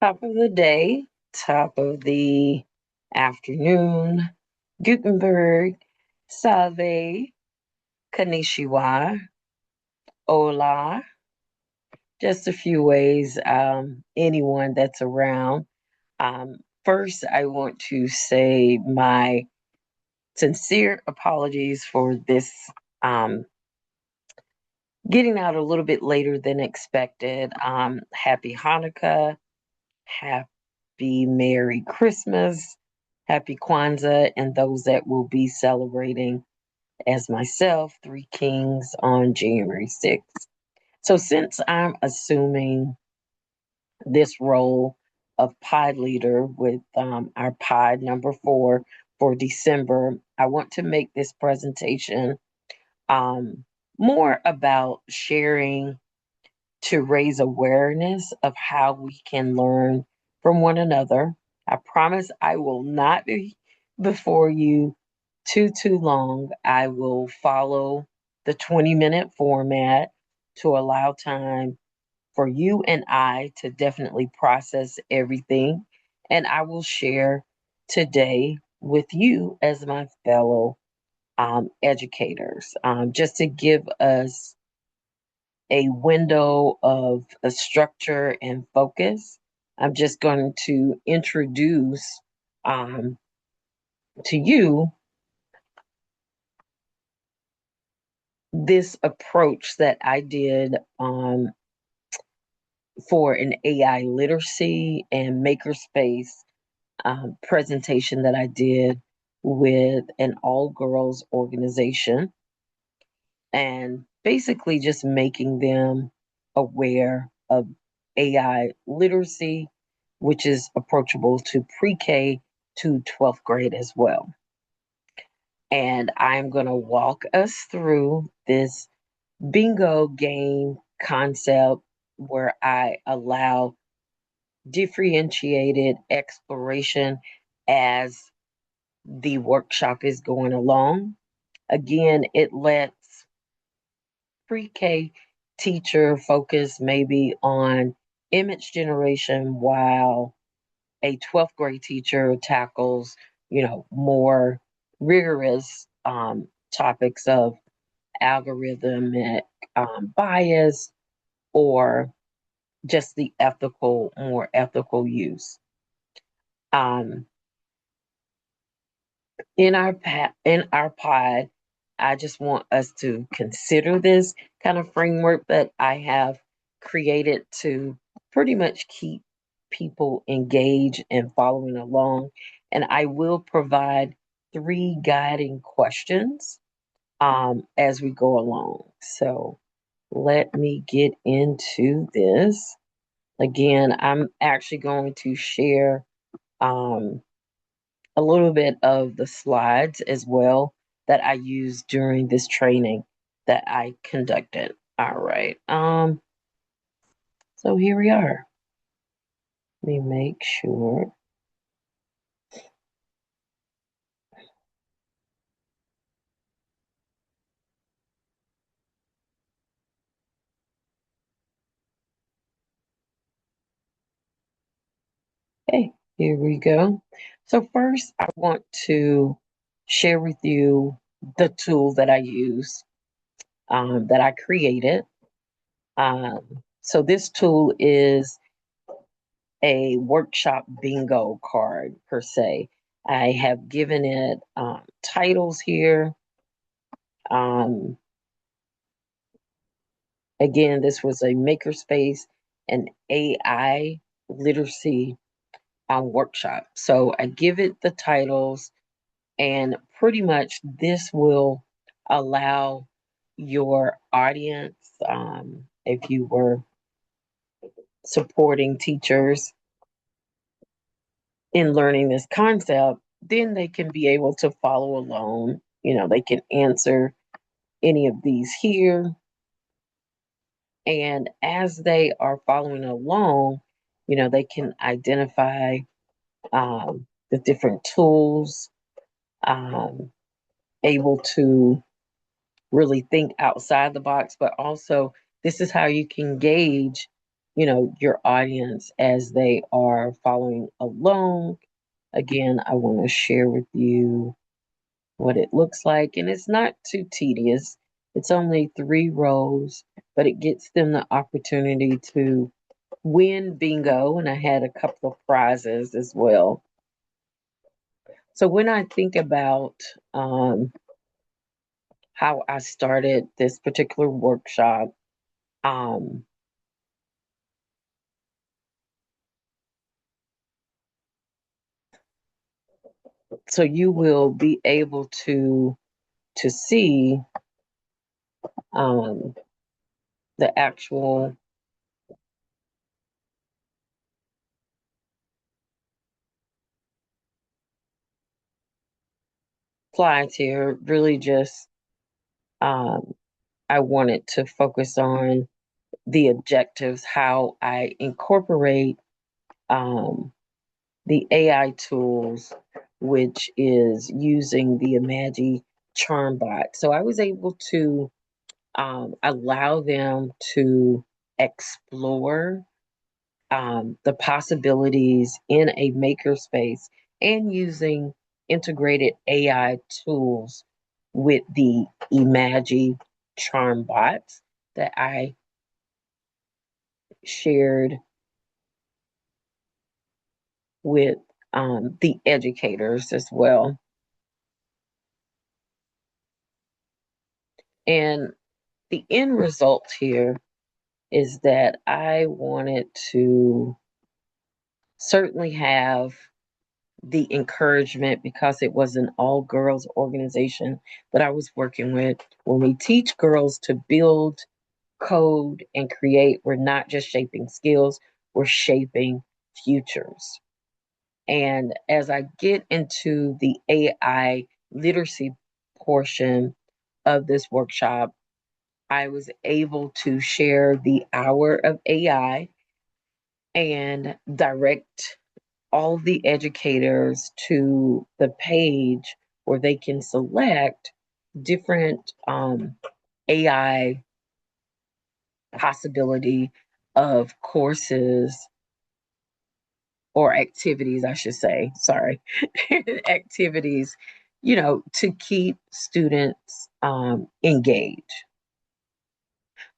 Top of the day, top of the afternoon, Gutenberg, Salve, Konnichiwa, Hola, just a few ways, anyone that's around. First, I want to say my sincere apologies for this um, getting out a little bit later than expected. Happy Hanukkah, happy Merry Christmas, happy Kwanzaa, and those that will be celebrating as myself, Three Kings on January 6th. So, since I'm assuming this role of pod leader with our pod number 4 for December, I want to make this presentation um, more about sharing to raise awareness of how we can learn from one another. I promise I will not be before you too long. I will follow the 20-minute format to allow time for you and I to definitely process everything. And I will share today with you as my fellow educators, just to give us a window of a structure and focus. I'm just going to introduce um, to you this approach that I did for an AI literacy and makerspace presentation that I did with an all girls organization, and basically just making them aware of AI literacy, which is approachable to pre-K to 12th grade as well. And I'm going to walk us through this bingo game concept where I allow differentiated exploration as the workshop is going along. Again, it lets pre-K teacher focus maybe on image generation while a 12th grade teacher tackles, more rigorous topics of algorithmic bias or just the more ethical use. Um, in our pod, I just want us to consider this kind of framework that I have created to pretty much keep people engaged and following along. And I will provide three guiding questions as we go along. So let me get into this. Again, I'm actually going to share um, a little bit of the slides as well that I used during this training that I conducted. All right. So here we are. Let me make sure. Okay, here we go. So first I want to share with you the tool that I use, that I created. So this tool is a workshop bingo card per se. I have given it titles here. Um, Again, this was a makerspace and AI literacy workshop. So I give it the titles, and pretty much this will allow your audience, if you were supporting teachers in learning this concept, then they can be able to follow along. They can answer any of these here. And as they are following along, they can identify the different tools, um, able to really think outside the box, but also this is how you can gauge, your audience as they are following along. Again, I want to share with you what it looks like, and it's not too tedious. It's only 3 rows, but it gets them the opportunity to win bingo, and I had a couple of prizes as well. So when I think about how I started this particular workshop, um, so you will be able to see um, the actual slides here. Really, just um, I wanted to focus on the objectives, how I incorporate um, the AI tools, which is using the Imagi charm bot. So I was able to allow them to explore the possibilities in a makerspace and using integrated AI tools with the Imagi charm bots that I shared with the educators as well. And the end result here is that I wanted to certainly have the encouragement, because it was an all girls organization that I was working with. When we teach girls to build, code, and create, we're not just shaping skills, we're shaping futures. And as I get into the AI literacy portion of this workshop, I was able to share the hour of AI and direct all the educators to the page where they can select different AI possibility of courses or activities, I should say, sorry, activities, to keep students engaged.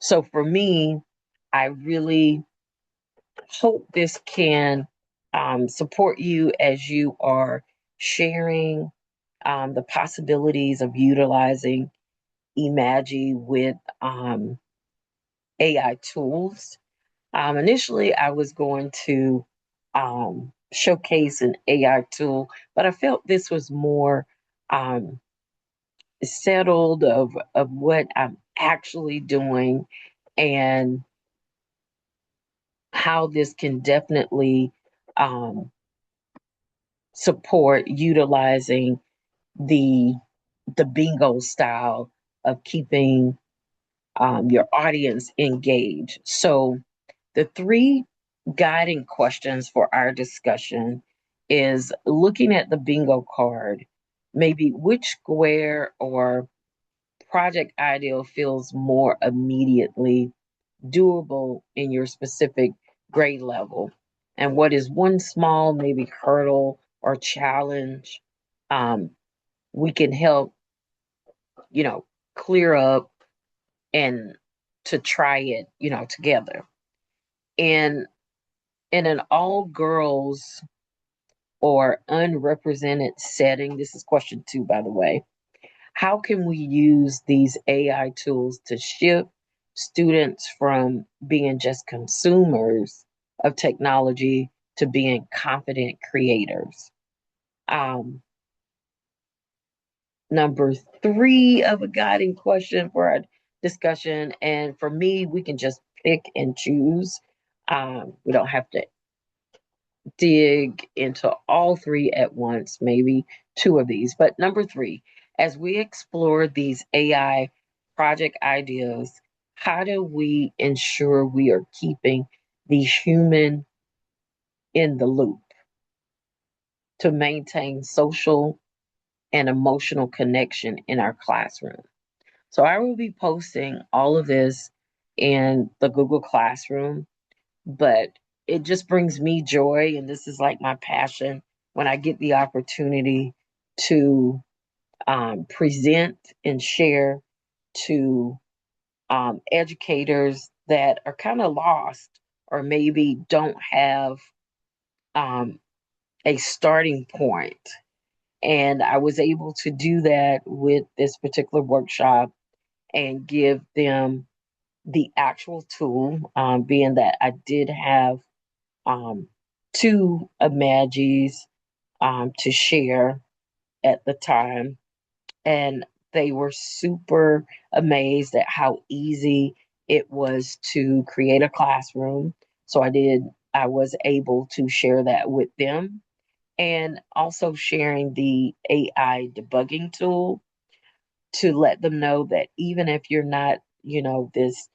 So for me, I really hope this can support you as you are sharing the possibilities of utilizing Imagi with AI tools. Initially, I was going to showcase an AI tool, but I felt this was more um, settled of what I'm actually doing and how this can definitely um, support utilizing the the bingo style of keeping your audience engaged. So the 3 guiding questions for our discussion is looking at the bingo card, maybe which square or project ideal feels more immediately doable in your specific grade level, and what is one small maybe hurdle or challenge um, we can help you know clear up and to try it together. And in an all girls or unrepresented setting, this is question 2, by the way, how can we use these AI tools to shift students from being just consumers of technology to being confident creators? Um, Number 3 of a guiding question for our discussion, and for me, we can just pick and choose. We don't have to dig into all 3 at once, maybe 2 of these. But number 3, as we explore these AI project ideas, how do we ensure we are keeping the human in the loop to maintain social and emotional connection in our classroom? So I will be posting all of this in the Google Classroom. but it just brings me joy. And this is like my passion when I get the opportunity to present and share to educators that are kind of lost or maybe don't have um, a starting point. And I was able to do that with this particular workshop and give them the actual tool, being that I did have um, two Imagis to share at the time. And they were super amazed at how easy it was to create a classroom. So I was able to share that with them, and also sharing the AI debugging tool to let them know that even if you're not, this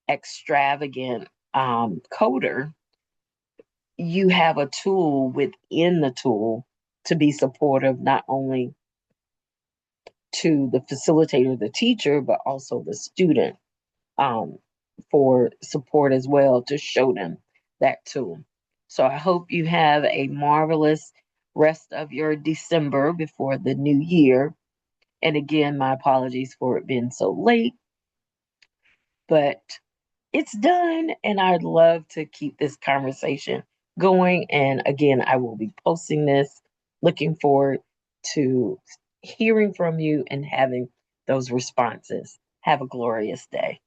extravagant coder, you have a tool within the tool to be supportive, not only to the facilitator, the teacher, but also the student, um, for support as well, to show them that tool. So I hope you have a marvelous rest of your December before the new year. And again, my apologies for it being so late, but it's done. And I'd love to keep this conversation going. And again, I will be posting this. Looking forward to hearing from you and having those responses. Have a glorious day.